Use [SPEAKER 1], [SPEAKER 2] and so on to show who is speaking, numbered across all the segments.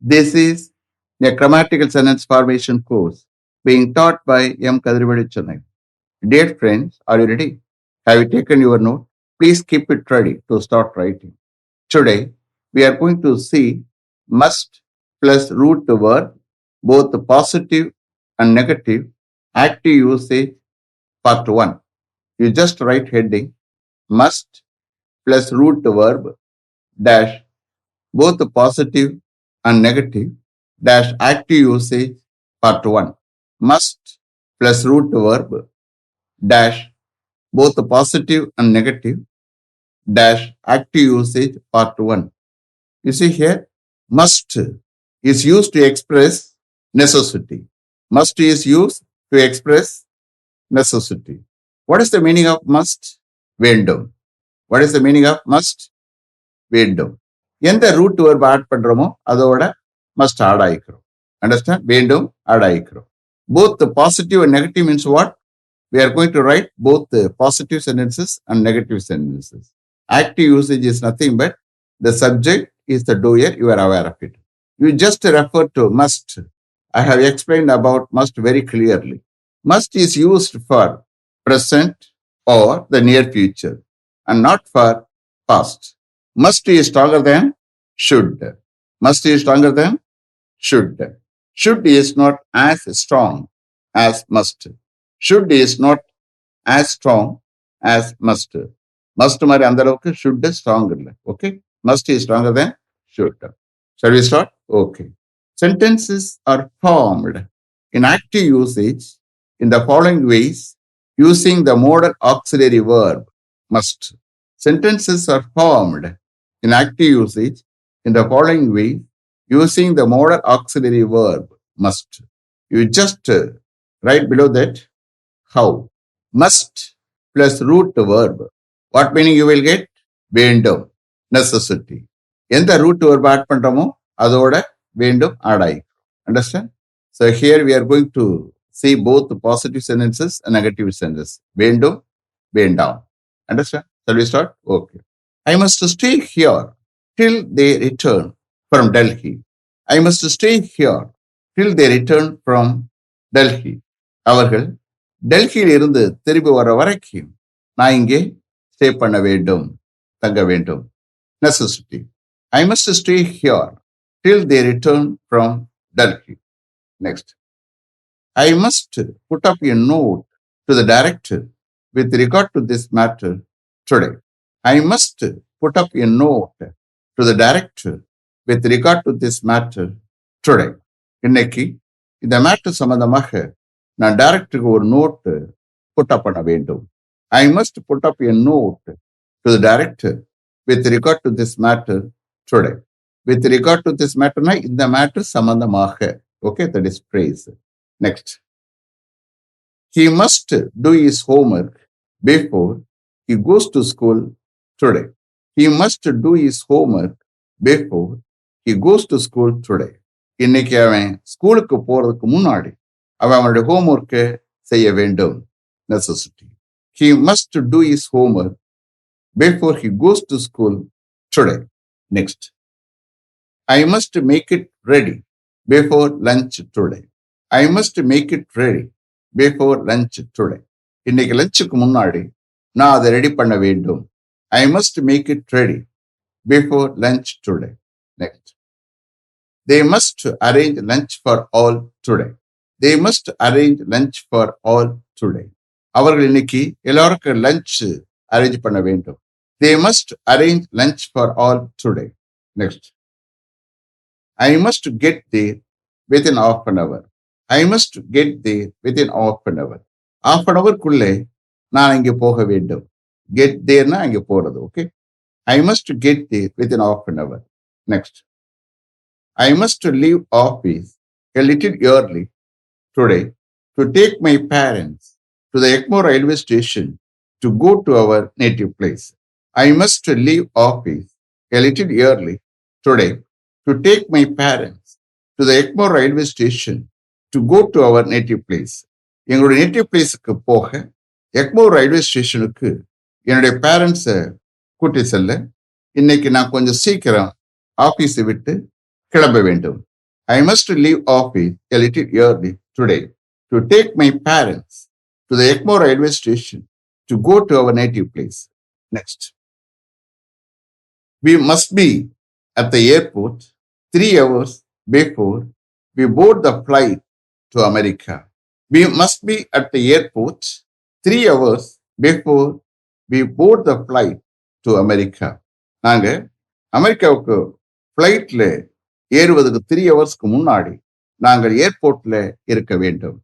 [SPEAKER 1] This is a grammatical sentence formation course being taught by M. Kadrivadi Chennai. Dear friends, are you ready? Have you taken your note? Please keep it ready to start writing. Today, we are going to see must plus root verb, both the positive and negative, active usage, part 1. You just write heading must plus root verb dash both the positive and negative dash active usage part 1. Must plus root verb dash both the positive and negative dash active usage part 1. You see here, must is used to express necessity. Must is used to express necessity. What is the meaning of must? வேண்டும். What is the meaning of must? வேண்டும். எந்த root verb add பண்றோமோ அதோட must add ஆயிக்கிறோம். Understand? வேண்டும் add ஆயிக்கிறோம். Both the positive and negative means what? We are going to write both the positive sentences and negative sentences. Active usage is nothing but the subject is the doer, you are aware of it. You just refer to must. I have explained about must very clearly. Must is used for present or the near future and not for past. Must is stronger than should. Must is stronger than should. Should is not as strong as must. Should is not as strong as must. Must மாதிரி அந்த அளவுக்கு should strong இல்லை. Okay? Must is stronger than should. Shall we start? Okay. Sentences are formed in active usage in the following ways using the modal auxiliary verb must. Sentences are formed in active usage in the following ways using the modal auxiliary verb must. You just write below that how. Must plus root verb. What meaning you will get? வேண்டும். Necessity. எந்த root verb add பண்றோமோ அதோட வேண்டும் add ஆயிக்கும். Understand? So here we are going to see both the positive sentences and negative sentences. வேண்டும், வேண்டாம். Understand? Shall we start? Okay. I must stay here till they return from Delhi. I must stay here till they return from Delhi. அவர்கள் டெல்லியில் இருந்து திரும்பி வர வரைக்கும் நான் இங்கே ஸ்டே பண்ண வேண்டும், தங்க வேண்டும். Necessity. I must stay here till they return from Delhi. Next. I must put up a note to the director with regard to this matter today. I must put up a note to the director with regard to this matter today. இன்னைக்கு இந்த matter சம்பந்தமாக நான் டைரக்டருக்கு ஒரு note put up பண்ண வேண்டும். I must put up a note to the director with regard to this matter today. With regard to this மேட்டர்னா இந்த மேட்டர் சம்பந்தமாக. Okay, that is phrase. Next. He must do his homework before he goes to school today. He must do his homework before he goes to school today. இன்னைக்கு அவன் ஸ்கூலுக்கு போறதுக்கு முன்னாடி அவன் அவனுடைய ஹோம்ஒர்க்கை செய்ய வேண்டும். Necessity. He must do his homework before he goes to school today. Next. I must make it ready before lunch today. I must make it ready before lunch today. இன்னைக்கு லஞ்சுக்கு முன்னாடி நான் அதை ரெடி பண்ண வேண்டும். I must make it ready before lunch today. Next. They must arrange lunch for all today. They must arrange lunch for all today. அவர்கள் இன்னைக்கு எல்லாருக்கும் லஞ்ச் அரேஞ்ச் பண்ண வேண்டும். They must arrange lunch for all today. Next. I must get there within half an hour. I must get there within half an hour. Half an hour குள்ளே நான் இங்கே போக வேண்டும். Get thereனா அங்கே போறது. Okay. I must get there within half an hour. Next. I must leave office a little early today to take my parents to the Ekmore railway station to go to our native place. I must leave office a little early today to take my parents to the Ekmore railway station to go to our native place. எங்களுடைய native பிளேஸுக்கு போக Egmore railway ஸ்டேஷனுக்கு என்னுடைய பேரண்ட்ஸை கூட்டி செல்ல இன்னைக்கு நான் கொஞ்சம் சீக்கிரம் ஆஃபீஸை விட்டு கிளம்ப வேண்டும். I must leave office a little early today to take my parents to the Ekmore railway station to go to our native place. Next. We must be at the airport 3 hours before we board the flight to America. We must be at the airport 3 hours before we board the flight to America. நாங்க அமெரிக்காவுக்கு ஃப்ளைட்ல ஏறுவதற்கு 3 ஹவர்ஸ்க்கு முன்னாடி நாங்கள் ஏர்போர்ட்ல இருக்க வேண்டும்.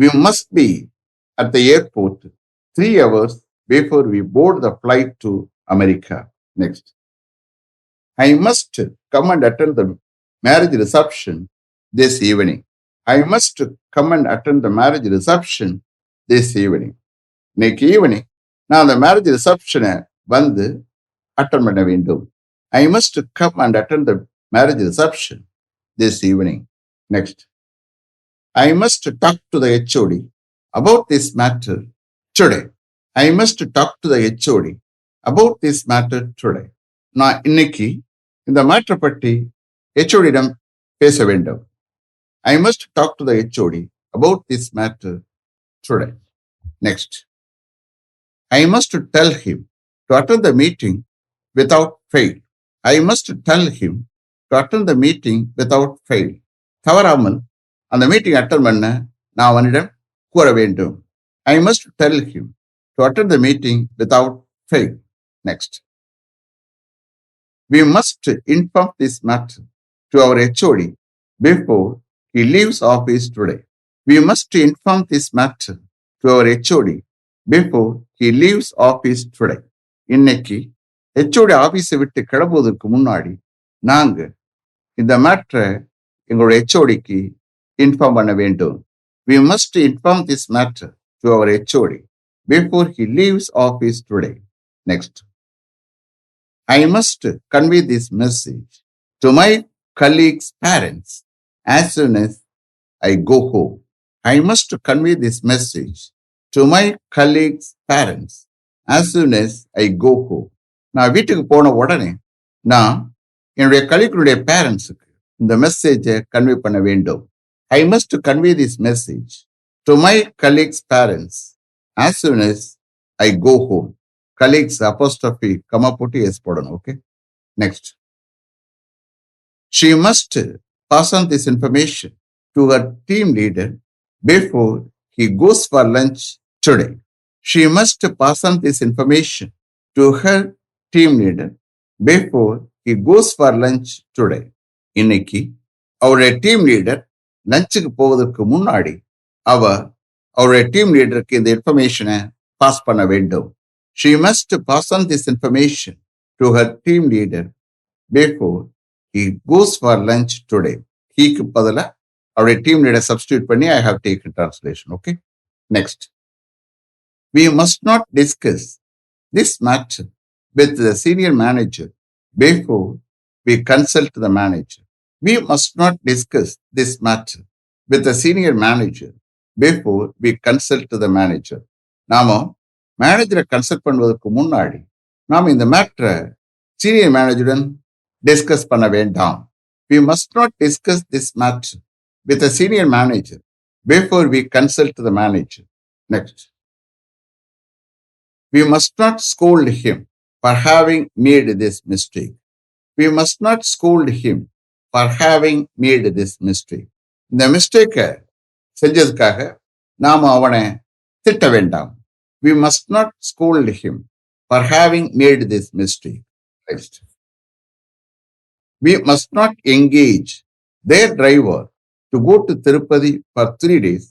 [SPEAKER 1] We must be at the airport 3 hours before we board the flight to America. Next. I must come and attend the marriage reception this evening. I must come and attend the marriage reception this evening. இன்னைக்கு evening நான் அந்த marriage ரிசப்ஷனை வந்து attend பண்ண வேண்டும். I must come and attend the marriage reception this evening. Next. I must talk to the HOD about this matter today. I must talk to the HOD about this matter today. நான் இன்னைக்கு இந்த matter பற்றி HOD-இடம் பேச வேண்டும். I must talk to the HOD about this matter today. Next. I must tell him to attend the meeting without fail. I must tell him to attend the meeting without fail. தவறாமல் அந்த meeting attend பண்ண நான் அவனிடம் கூற வேண்டும். I must tell him to attend the meeting without fail. Next. We must inform this matter to our HOD before he leaves office today. We must inform this matter to our HOD before he leaves office today. இன்னைக்கு HOD ஆபீஸை விட்டு கிளம்புவதற்கு முன்னாடி நாங்க இந்த மேட்டரை எங்களுடைய HOD-க்கு inform பண்ண வேண்டும். We must inform this matter to our HOD before he leaves office today. Next. I must convey this message to my colleagues' parents as soon as I go home. I must convey this message to my colleagues' parents as soon as I go home. நான் வீட்டுக்கு போன உடனே நான் என்னுடைய கலீக்களுடைய பேரண்ட்ஸுக்கு இந்த மெசேஜை convey பண்ண வேண்டும். I must convey this message to my colleagues' parents as soon as I go home. Colleagues apostrophe comma போட்டு எஸ் போடணும். Okay. Next. She must pass on this information to her team leader before he goes for lunch today. She must pass on this information to her team leader before he goes for lunch today. இன்னைக்கு அவருடைய team leader லஞ்சுக்கு போவதற்கு முன்னாடி அவருடைய team லீடருக்கு இந்த இன்ஃபர்மேஷனை pass பண்ண வேண்டும். She must pass on this information to her team leader before he goes for lunch today. Heக்கு பதிலா அவருடைய டீம் லீடர் சப்ஸ்டியூட் பண்ணி I have taken translation. Okay. Next. We must not discuss this matter with the senior manager before we consult the manager. We must not discuss this matter with the senior manager before we consult the manager. நாம மேனேஜரை consult பண்ணுவதற்கு முன்னாடி நாம் இந்த மேட்டரை senior மேனேஜருடன் discuss பண்ண வேண்டாம். We must not discuss this matter with the senior manager before we consult the manager. Next. We must not scold him for having made this mistake. We must not scold him for having made this mistake. இந்த மிஸ்டேக்கை செஞ்சதுக்காக நாம் அவனை திட்ட வேண்டாம். We must not scold him for having made this mistake. Next. We must not engage their driver to go to Tirupati for 3 days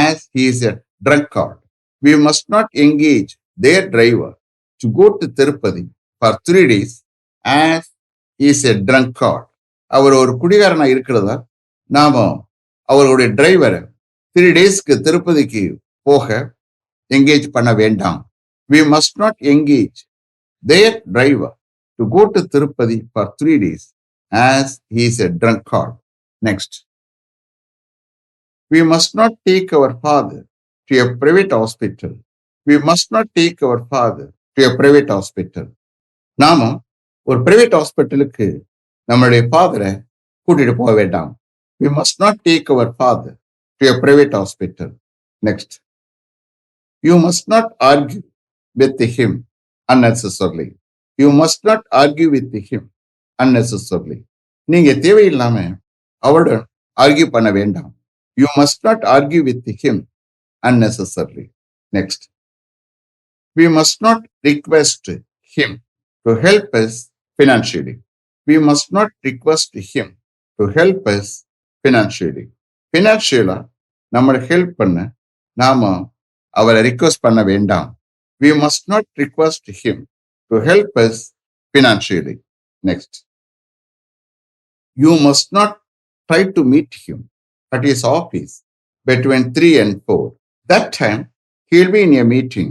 [SPEAKER 1] as he is a drunkard. We must not engage their driver to go to Tirupati for 3 days as he is a drunkard. அவர் ஒரு குடிகாரனா இருக்கிறதா நாம அவருடைய டிரைவரை 3 டேஸ்க்கு திருப்பதிக்கு போக engage பண்ண வேண்டாம். We must not engage their driver to go to Tirupati for 3 days as he is a drunkard. Next. We must not take our father to a private hospital. We must not take our father to a private hospital. நாம ஒரு private ஹாஸ்பிட்டலுக்கு நம்மளுடைய ஃபாதரை கூட்டிட்டு போக வேண்டாம். We must not take our father to a private hospital. Next, you must not argue with him unnecessarily. You must not argue with him unnecessarily. நீங்க தேவையில்லாம அவருடன் argue பண்ண வேண்டாம். You must not argue with him unnecessarily. Next, we must not request him to help us financially. We must not request him to help us financially. Financially, நம்மளை help பண்ண நாம அவரை request பண்ண வேண்டாம். We must not request him to help us financially. Next, you must not try to meet him at his office between 3 and 4. That time, he'll be in a meeting.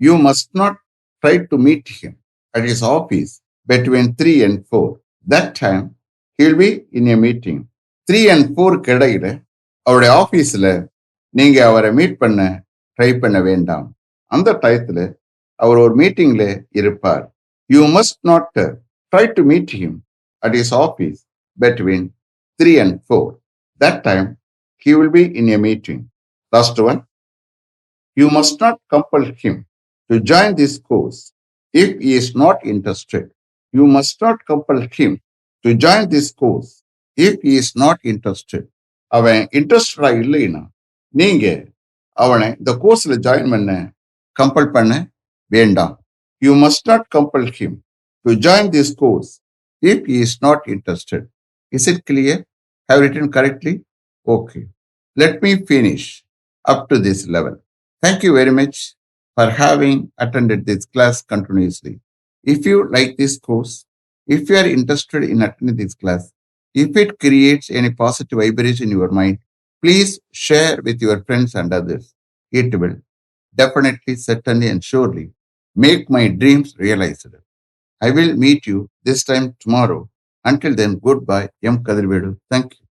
[SPEAKER 1] You must not try to meet him at his office between 3 and 4. That time, he'll be in a meeting. 3 and 4 இடையில அவருடைய ஆபீஸ்ல நீங்க அவரை meet பண்ண try பண்ண வேண்டாம். அந்த டயத்துல அவர் ஒரு மீட்டிங்ல இருப்பார். You must not try to meet him at is office between 3 and 4. That time, he will be in a meeting. Last one, you must not compel him to join this course if he is not interested. You must not compel him to join this course if he is not interested. அவன் இன்ட்ரெஸ்டடா இல்லைன்னா நீங்க அவனை இந்த கோர்ஸ்ல join பண்ண compel பண்ண வேண்டாம். You must not compel him to join this course if he is not interested. Is it clear? Have written correctly? Okay. Let me finish up to this level. Thank you very much for having attended this class continuously. If you like this course, if you are interested in attending this class, if it creates any positive vibration in your mind, please share with your friends and others. It will definitely, certainly, and surely make my dreams realized. I will meet you this time tomorrow. Until then, goodbye. M. Kadirvedu. Thank you.